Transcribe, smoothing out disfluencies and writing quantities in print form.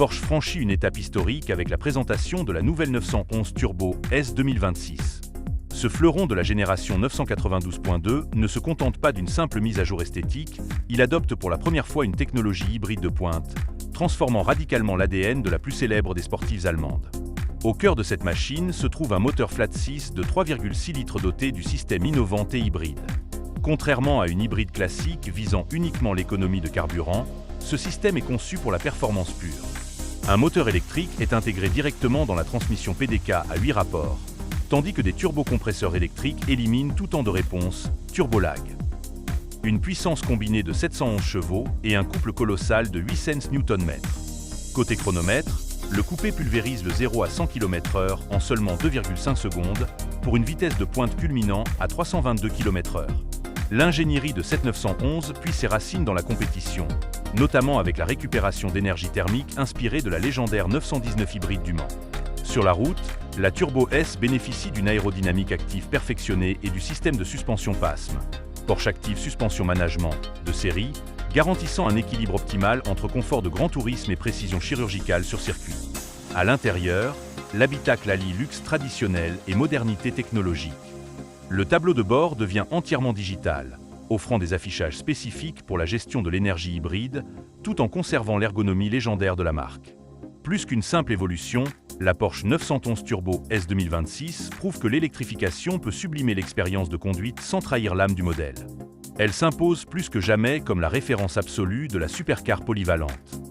Porsche franchit une étape historique avec la présentation de la nouvelle 911 Turbo S 2026. Ce fleuron de la génération 992.2 ne se contente pas d'une simple mise à jour esthétique, il adopte pour la première fois une technologie hybride de pointe, transformant radicalement l'ADN de la plus célèbre des sportives allemandes. Au cœur de cette machine se trouve un moteur flat 6 de 3,6 litres doté du système innovant T-Hybride. Contrairement à une hybride classique visant uniquement l'économie de carburant, ce système est conçu pour la performance pure. Un moteur électrique est intégré directement dans la transmission PDK à 8 rapports, tandis que des turbocompresseurs électriques éliminent tout temps de réponse, turbolag. Une puissance combinée de 711 chevaux et un couple colossal de 800 Nm. Côté chronomètre, le coupé pulvérise le 0 à 100 km/h en seulement 2,5 secondes pour une vitesse de pointe culminant à 322 km/h. L'ingénierie de cette 911 puise ses racines dans la compétition, notamment avec la récupération d'énergie thermique inspirée de la légendaire 919 hybride du Mans. Sur la route, la Turbo S bénéficie d'une aérodynamique active perfectionnée et du système de suspension PASM, Porsche Active Suspension Management, de série, garantissant un équilibre optimal entre confort de grand tourisme et précision chirurgicale sur circuit. À l'intérieur, l'habitacle allie luxe traditionnel et modernité technologique. Le tableau de bord devient entièrement digital, offrant des affichages spécifiques pour la gestion de l'énergie hybride, tout en conservant l'ergonomie légendaire de la marque. Plus qu'une simple évolution, la Porsche 911 Turbo S 2026 prouve que l'électrification peut sublimer l'expérience de conduite sans trahir l'âme du modèle. Elle s'impose plus que jamais comme la référence absolue de la supercar polyvalente.